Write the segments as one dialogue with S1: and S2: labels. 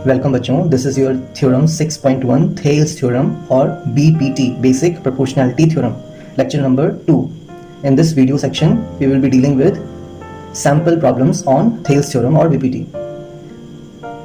S1: Welcome बच्चों, this is your theorem 6.1 Thales theorem और BPT basic proportionality theorem lecture number 2. In this video section we will be dealing with sample problems on Thales theorem or BPT.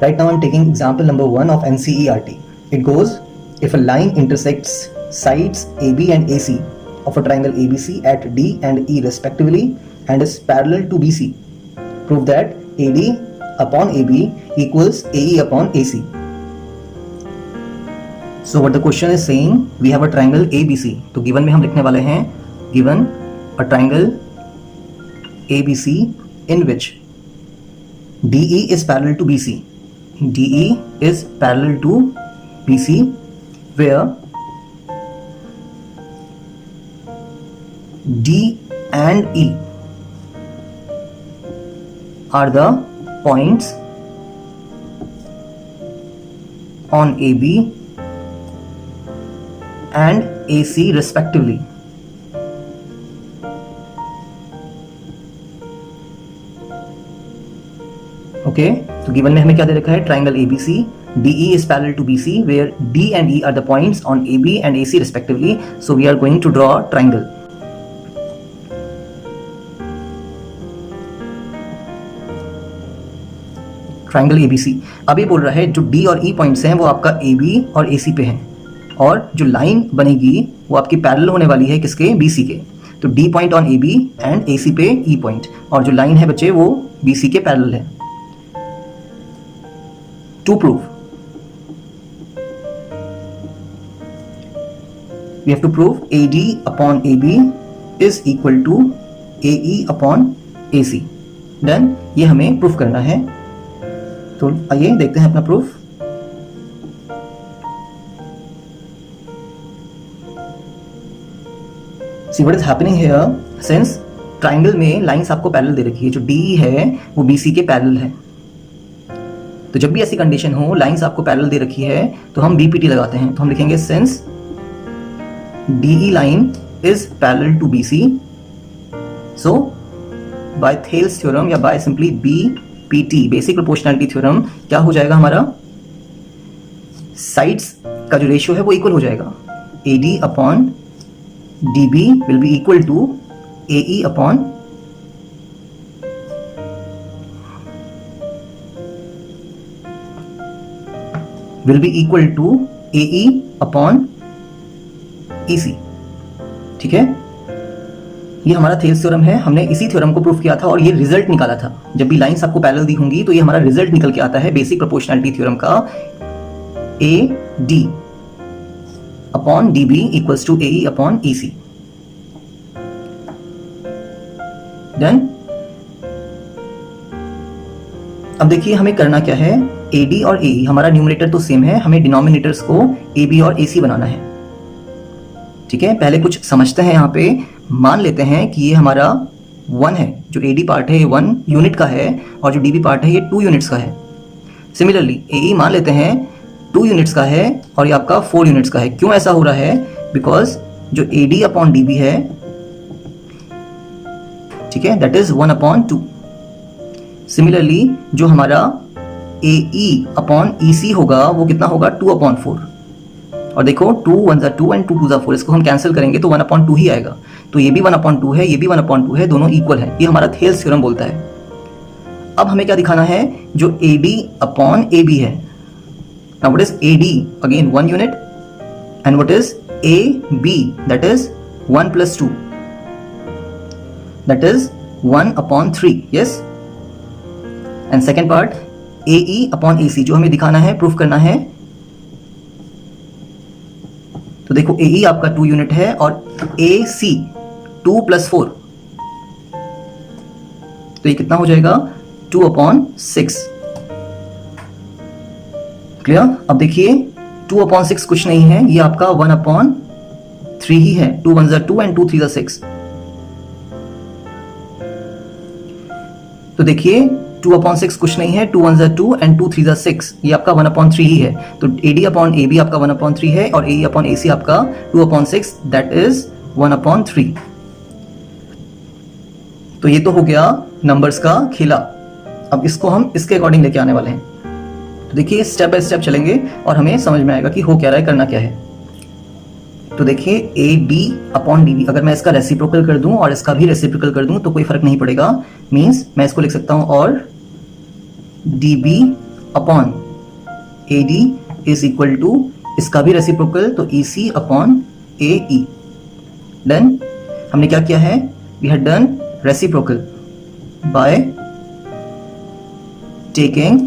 S1: Right now I'm taking example number 1 of NCERT. It goes, if a line intersects sides AB and AC of a triangle ABC at D and E respectively and is parallel to BC, prove that AD upon AB equals AE upon AC. So what the question is saying, we have a triangle ABC. तो given में हम लिखने वाले हैं given a triangle ABC in which DE is parallel to BC. DE is parallel to BC where D and E are the points on AB and AC respectively. Okay, तो given में हमें क्या दे रखा है, triangle ABC, DE is parallel to BC where D and E are the points on AB and AC respectively. So we are going to draw a triangle. Triangle ABC. अब ये बोल रहा है जो D और E पॉइंट्स हैं वो आपका AB और AC पे हैं और जो लाइन बनेगी वो आपकी पैरेलल होने वाली है किसके, BC के. तो D point on AB and AC पे E पॉइंट, और जो लाइन है बच्चे वो BC के पैरेलल है. To prove we have to prove AD upon AB is equal to AE upon AC. Then ये हमें प्रूफ करना है. तो आइए देखते हैं अपना proof. See what is happening here, since triangle में लाइंस आपको पैरेलल दे रखी है, जो DE है वो BC के पैरेलल है. तो जब भी ऐसी कंडीशन हो, लाइंस आपको पैरेलल दे रखी है, तो हम BPT लगाते हैं. तो हम लिखेंगे since DE line is parallel to BC, so by Thales theorem या by simply BPT basic proportionality theorem क्या हो जाएगा, हमारा साइड्स का जो रेशियो है वो इक्वल हो जाएगा. AD upon DB will be equal to AE upon AE upon EC. ठीक है, ये हमारा थेल्स थ्योरम है. हमने इसी थ्योरम को प्रूफ किया था और ये रिजल्ट निकाला था. जब भी लाइंस आपको पैरेलल दी होंगी तो ये हमारा रिजल्ट निकल के आता है बेसिक प्रोपोर्शनैलिटी थ्योरम का. AD upon DB equals to AE upon EC. Done. अब देखिए हमें करना क्या है, AD और AE हमारा न्यूमरेटर तो सेम है, हमें डिनोमिनेटर्स को AB और AC बनाना है. ठीक है, पहले कुछ समझते हैं. यहाँ पे मान लेते हैं कि ये हमारा 1 है, जो AD पार्ट है ये 1 यूनिट का है और जो DB पार्ट है ये 2 यूनिट्स का है. सिमिलरली AE मान लेते हैं 2 यूनिट्स का है और ये आपका 4 यूनिट्स का है. क्यों ऐसा हो रहा है, बिकॉज जो AD अपॉन DB है, ठीक है, दैट इज 1 अपॉन 2. सिमिलरली जो हमारा AE अपॉन EC होगा वो कितना होगा, 2 अपॉन 4. और देखो 2 1 जा 2 एंड 2 2 जा 4, इसको हम कैंसिल करेंगे तो 1 अपॉन 2 ही आएगा. तो ये भी 1 अपॉन 2 है, ये भी 1 अपॉन 2 है, दोनों इक्वल है. ये हमारा थेल्स थ्योरम बोलता है. अब हमें क्या दिखाना है, जो AD अपॉन AB है. Now what is AD, again 1 unit, and what is AB, that is 1 plus 2, that is 1 upon 3. Yes. And second part AE upon AC, जो हमें दिखाना है, प्रूफ करना है. तो देखो AE आपका 2 यूनिट है और AC 2 प्लस 4, तो ये कितना हो जाएगा, 2 अपॉन 6. क्लियर. अब देखिए 2 अपॉन 6 कुछ नहीं है, ये आपका 1 अपॉन 3 ही है. 2 1 जा 2 एंड 2 3 जा 6. तो देखिए 2 अपॉन 6 कुछ नहीं है, 2 1 जा 2 एंड 2 3 जा 6, ये आपका 1 अपॉन 3 ही है. तो AD अपॉन AB आपका 1 अपॉन 3 है और AE अपॉन AC आपका 2 अपॉन 6, दैट इज 1 अपॉन 3. तो ये तो हो गया नंबर्स का खेला. अब इसको हम इसके अकॉर्डिंग लेके आने वाले हैं. तो देखिए स्टेप बाय स्टेप चलेंगे और हमें समझ में आएगा कि हो क्या रहा है, करना क्या है। तो देखिए A D upon D B, अगर मैं इसका रेसिप्रोकल कर दूं और इसका भी रेसिप्रोकल कर दूं तो कोई फर्क नहीं पड़ेगा। मीन्स मैं इसको लिख सकता हूं और D B upon A D is equal to इसका भी रेसिप्रोकल तो ई सी अपॉन ए ई। डन। हमने क्या किया है, we had done reciprocal by taking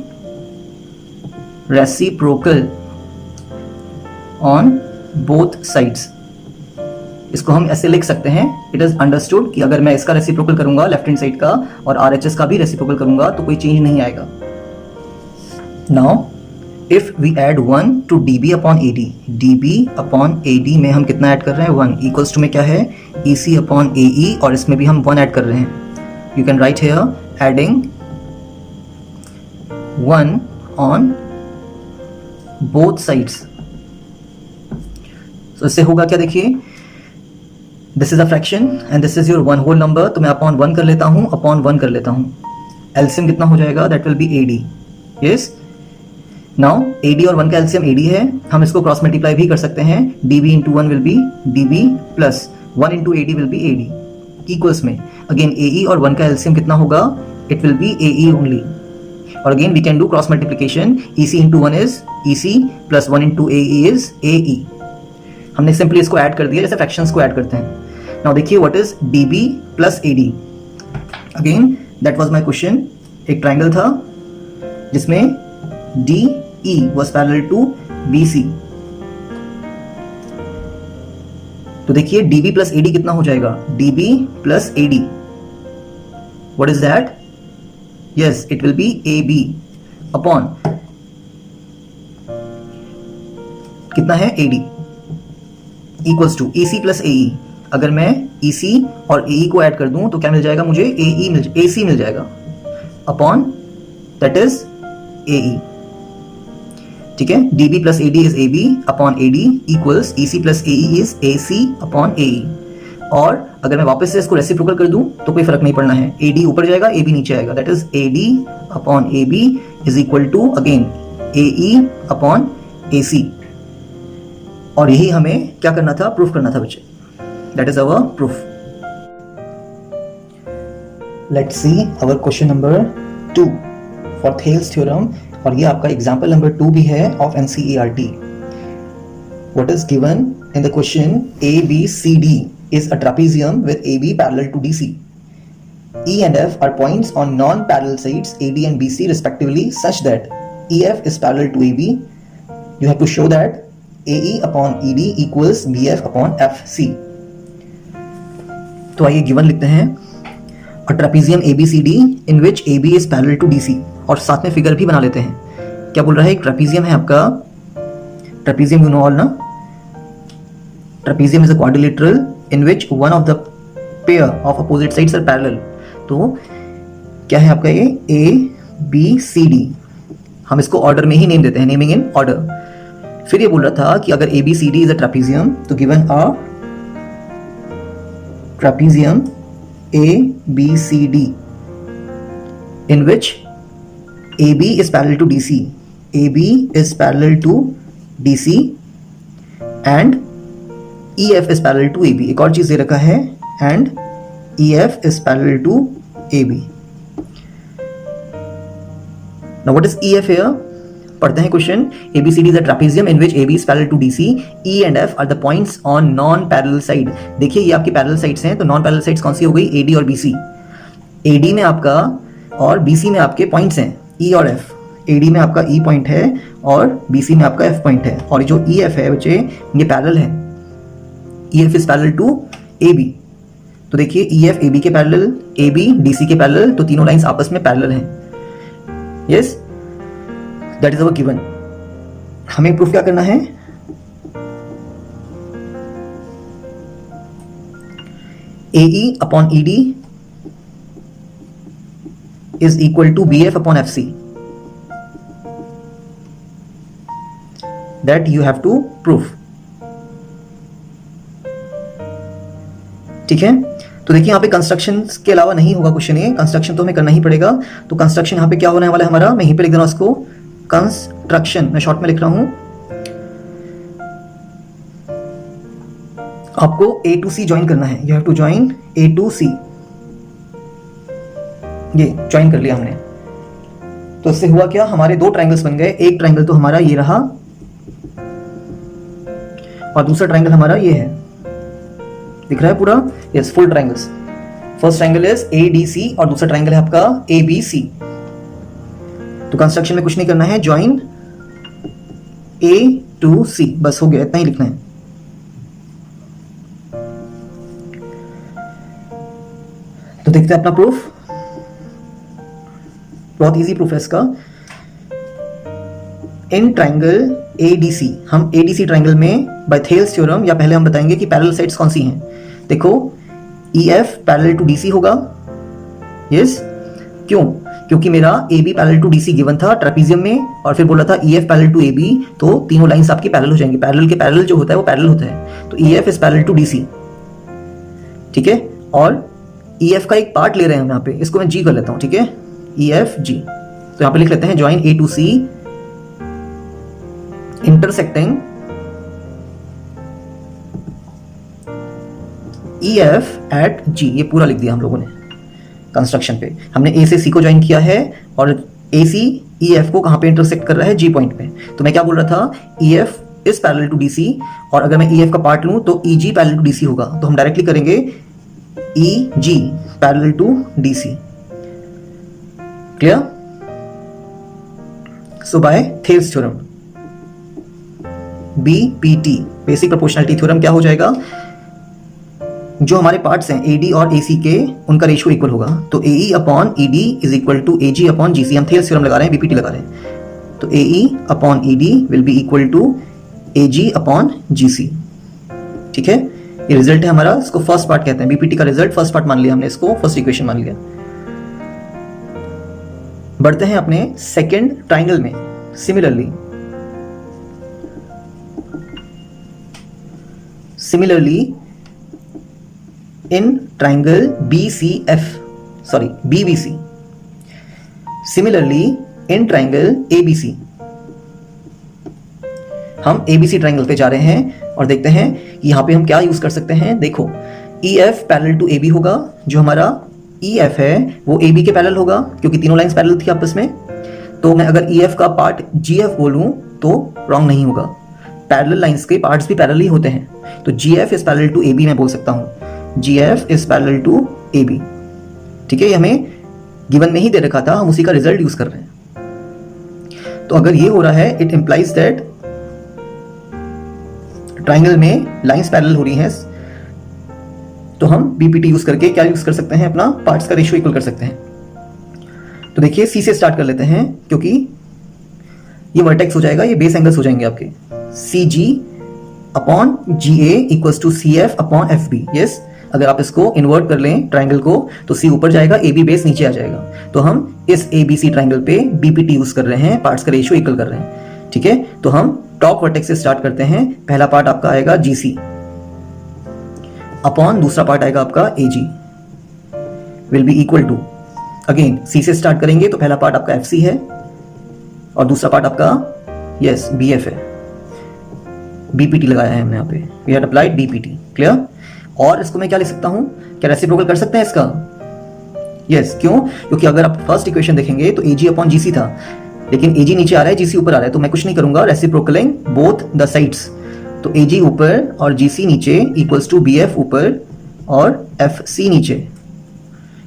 S1: reciprocal on both sides. इसको हम ऐसे लिख सकते हैं, इट इज अंडरस्टूड कि अगर मैं इसका रेसिप्रोकल करूंगा लेफ्ट हैंड साइड का और RHS का भी रेसिप्रोकल करूंगा तो कोई चेंज नहीं आएगा। Now if we add 1 to dB upon AD, dB upon AD में हम कितना ऐड कर रहे हैं 1 इक्वल्स टू में क्या है EC अपॉन AE और इसमें भी हम 1 ऐड कर रहे हैं। You can write here adding 1 on both sides. तो इससे होगा क्या, देखिए this is a fraction and this is your one whole number, तो मैं अपॉन 1 कर लेता हूं, अपॉन 1 कर लेता हूं। एलसीएम कितना हो जाएगा, that will be AD। Yes, now AD और 1 का एलसीएम AD है, हम इसको क्रॉस मल्टीप्लाई भी कर सकते हैं। DB into 1 will be DB plus 1 into AD will be AD equals में अगेन AE और 1 का एलसीएम कितना होगा, it will be AE only. और again we can do cross multiplication, EC into 1 is EC plus 1 into AE is AE। हमने simply इसको add कर दिया जैसे फ्रैक्शंस को ऐड करते हैं। नाउ देखिए what is DB plus AD। Again that was my question. एक ट्राइंगल था जिसमें DE was parallel to BC। तो देखिए DB प्लस AD कितना हो जाएगा, DB plus AD, what is that, yes it will be AB upon कितना है AD equals to EC plus AE। अगर मैं EC और AE को ऐड कर दूं तो क्या मिल जाएगा मुझे, AC मिल जाएगा अपॉन दैट इज AE। ठीक है, DB plus AD is AB upon AD equals EC plus AE is AC upon AE। और अगर मैं वापस से इसको रेसिप्रोकल कर दूं तो कोई फर्क नहीं पड़ना है, AD ऊपर जाएगा AB नीचे आएगा, that is AD upon AB is equal to again AE upon AC। और यही हमें क्या करना था, प्रूफ करना था बच्चे, that is our proof. Let's see our question number 2 for Thales theorem, और ये आपका एग्जाम्पल नंबर 2 भी है of NCERT। What is given in the question, ABCD is a trapezium with AB parallel to DC. E and F are points on non-parallel sides AD and BC respectively such that EF is parallel to AB. You have to show that AE upon ED equals BF upon FC. तो आइए given लिखते हैं, a trapezium ABCD in which AB is parallel to DC, और साथ में figure भी बना लेते हैं। क्या बोल रहा है, एक ट्रेपीजियम है आपका, ट्रेपीजियम यू नो ऑल ना, trapezium is a quadrilateral in which one of the pair of opposite sides are parallel। तो क्या है आपका ये ABCD, हम इसको ऑर्डर में ही नेम देते हैं, नेमिंग इन ऑर्डर। फिर ये बोल रहा था कि अगर ABCD इज अ ट्रेपीजियम तो given a trapezium ABCD in which AB is parallel to DC, AB is parallel to DC and EF is parallel to AB। एक और चीज दे रखा है, and EF is parallel to AB। Now what is EF here? पढ़ते हैं question. ABCD is a trapezium in which AB is parallel to DC, E and F are the points on non-parallel side। देखिए ये आपकी parallel sides हैं, तो non parallel sides कौन सी हो गई, AD और BC। AD में आपका और BC में आपके पॉइंट्स हैं E और F। AD में आपका E पॉइंट है और BC में आपका F पॉइंट है, और जो EF है बच्चे ये पैरेलल है, EF is parallel to AB। तो देखिए EF AB के पैरेलल, AB DC के पैरेलल, तो तीनों लाइंस आपस में पैरेलल हैं। Yes, that is our given. हमें प्रूफ क्या करना है, AE upon ED is equal to BF upon FC। That you have to proof. ठीक है, तो देखिए यहाँ पे कंस्ट्रक्शन के अलावा नहीं होगा क्वेश्चन, ये कंस्ट्रक्शन तो हमें करना ही पड़ेगा। तो कंस्ट्रक्शन यहाँ पे क्या होने वाला है हमारा, मैं यहीं पे लिख दे रहा हूँ इसको, कंस्ट्रक्शन, मैं शॉर्ट में लिख रहा हूं, आपको A to C ज्वाइन करना है, you have to join A to C। ये ज्वाइन कर लिया हमने, तो इससे हुआ क्या, हमारे दो ट्रायंगल्स बन गए। एक ट्रायंगल तो हमारा ये रहा और दूसरा ट्रायंगल हमारा ये है, दिख रहा है पूरा, yes, full triangles. First triangle is ADC और दूसरा ट्रायंगल है आपका ABC। तो कंस्ट्रक्शन में कुछ नहीं करना है, ज्वाइन A to C, बस हो गया, इतना ही लिखना है। तो देखते हैं अपना प्रूफ, बहुत इजी प्रूफ है इसका। इन ट्रायंगल ADC, हम ADC ट्रायंगल में बाय थेल्स थ्योरम, या पहले हम बताएंगे कि पैरेलल साइड्स कौन सी हैं। देखो EF पैरेलल टू DC होगा, यस, क्यों, क्योंकि मेरा AB parallel to DC given था ट्रेपीजियम में, और फिर बोला था EF पैरेलल टू AB, तो तीनों लाइंस आपकी पैरेलल हो जाएंगी। पैरेलल के पैरेलल जो होता है वो पैरेलल होता है, तो EF is parallel to DC, ठीक है। और EF का एक पार्ट ले रहे हैं हम यहाँ पे, इसको मैं G कर लेता हूँ, ठीक है, EFG। तो यहाँ पे लिख लेते हैं join A to C intersecting EF at G, ये पूरा लिख दिया हम लोगों ने कंस्ट्रक्शन पे। हमने A से C को ज्वाइन किया है और AC EF को कहाँ पे इंटरसेक्ट कर रहा है, G पॉइंट पे। तो मैं क्या बोल रहा था, EF is parallel to DC, और अगर मैं EF का पार्ट लूँ तो EG पैरेलल टू DC होगा, तो हम डायरेक्टली करेंगे EG parallel to DC। Clear? So by Thales theorem, BPT basic proportionality theorem, क्या हो जाएगा, जो हमारे पार्ट्स हैं AD और AC के, उनका रेशियो इक्वल होगा। तो AE upon ED is equal to AG upon GC। हम थेल्स थ्योरम लगा रहे हैं, BPT लगा रहे हैं, तो AE upon ED will be equal to AG upon GC, ठीक है। ये रिजल्ट है हमारा, इसको फर्स्ट पार्ट कहते हैं, BPT का रिजल्ट फर्स्ट पार्ट मान लिया हमने, इसको फर्स्ट इक्वेशन मान लिया। बढ़ते हैं अपने सेकेंड ट्राइंगल में। Similarly in triangle BBC, similarly in triangle ABC, हम ABC ट्राइंगल पे जा रहे हैं और देखते हैं कि यहां पे हम क्या यूज कर सकते हैं। देखो EF पैरेलल टू AB होगा, जो हमारा EF है वो AB के पैरेलल होगा, क्योंकि तीनों लाइंस पैरेलल थी आपस में। तो मैं अगर EF का पार्ट GF बोलूं तो रॉन्ग नहीं होगा, पैरेलल लाइंस के पार्ट्स भी पैरेलल ही होते हैं। तो GF is parallel to AB मैं बोल सकता हूं, GF is parallel to AB, ठीक है। ये हमें गिवन में ही दे रखा था, हम उसी का रिजल्ट यूज कर रहे हैं। तो अगर ये हो रहा है, इट इंप्लाइज दैट ट्राइंगल में लाइंस पैरेलल हो रही हैं, तो हम BPT यूज करके क्या यूज कर सकते हैं, अपना पार्ट्स का रेशियो इक्वल कर सकते हैं। तो देखिए C से स्टार्ट कर लेते हैं, क्योंकि ये वर्टेक्स हो जाएगा, ये बेस एंगल्स हो जाएंगे आपके। CG upon GA equals to CF upon FB, yes. अगर आप इसको इन्वर्ट कर लें ट्राइंगल को, तो C ऊपर जाएगा, AB बेस नीचे आ जाएगा। तो हम इस ABC ट्राइंगल पे BPT यूज कर रहे हैं, पार्ट्स का रेशियो इक्वल कर रहे हैं, ठीक है। तो हम टॉप वर्टेक्स से स्टार्ट करते हैं। पहला पार्ट आपका आएगा GC अपॉन दूसरा पार्ट आएगा आपका AG, will be equal to, again C से स्टार्ट करेंगे तो पहला पार्ट आपका FC है और दूसरा पार्ट आपका यस BF है। BPT लगाया है हमने यहाँ पे, we had applied BPT, clear. और इसको मैं क्या लिख सकता हूं, क्या रेसिप्रोकल कर सकते हैं इसका, यस। क्यों, क्योंकि अगर आप फर्स्ट इक्वेशन देखेंगे तो AG अपॉन GC था, लेकिन AG नीचे आ रहा है, GC ऊपर आ रहा है, तो मैं कुछ नहीं करूंगा, रेसिप्रोकलिंग बोथ द साइड्स। तो AG ऊपर और GC नीचे इक्वल्स टू BF ऊपर और FC नीचे।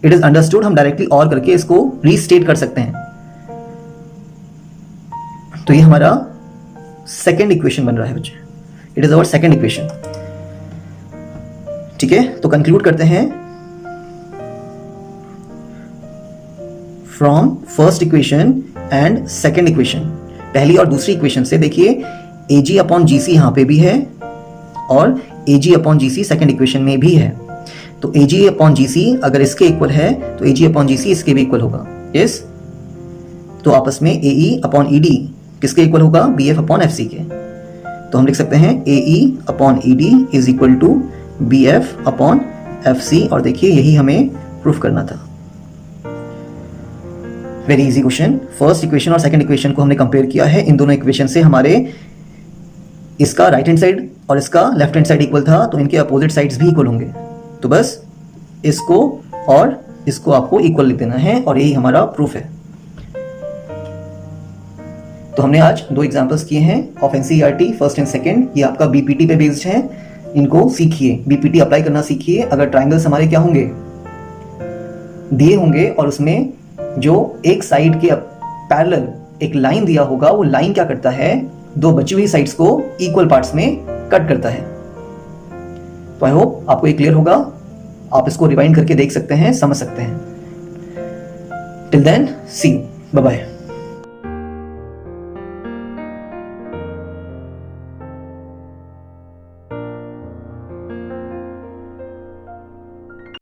S1: इट इज अंडरस्टूड, हम डायरेक्टली और करके इसको रीस्टेट कर सकते हैं। तो ये हमारा सेकेंड इक्वेशन बन रहा है बच्चे, it is our second equation, ठीक है। तो कंक्लूड करते हैं, from first equation and second equation, पहली और दूसरी इक्वेशन से देखिए AG अपॉन GC यहां पे भी है और AG upon GC second equation में भी है। तो AG अपॉन GC अगर इसके इक्वल है तो AG अपॉन GC इसके भी इक्वल होगा, यस। तो आपस में AE अपॉन ED किसके इक्वल होगा, BF अपॉन FC के। तो हम लिख सकते हैं AE upon ED is equal to BF upon FC, और देखिए यही हमें प्रूफ करना था। Very easy question. First equation और सेकंड इक्वेशन को हमने कंपेयर किया है। इन दोनों इक्वेशन से हमारे इसका राइट हैंड साइड और इसका लेफ्ट हैंड साइड इक्वल था, तो इनके अपोजिट साइड्स भी इक्वल होंगे। तो बस इसको और इसको आपको इक्वल लिख देना है और यही हमारा प्रूफ है। तो हमने आज 2 एग्जांपल्स किए हैं of NCERT first and second. ये आपका बीपीटी पे बेस्ड है, इनको सीखिए, बीपीटी अप्लाई करना सीखिए। अगर ट्राइंगल्स हमारे क्या होंगे, दिए होंगे और उसमें जो एक साइड के पैरेलल एक लाइन दिया होगा, वो लाइन क्या करता है, 2 बची हुई साइड्स को इक्वल पार्ट्स में कट करता है। तो आई होप आपको ये क्लियर होगा। आप इसको रिवाइंड करके देख सकते हैं, समझ सकते हैं। Till then see you, bye bye.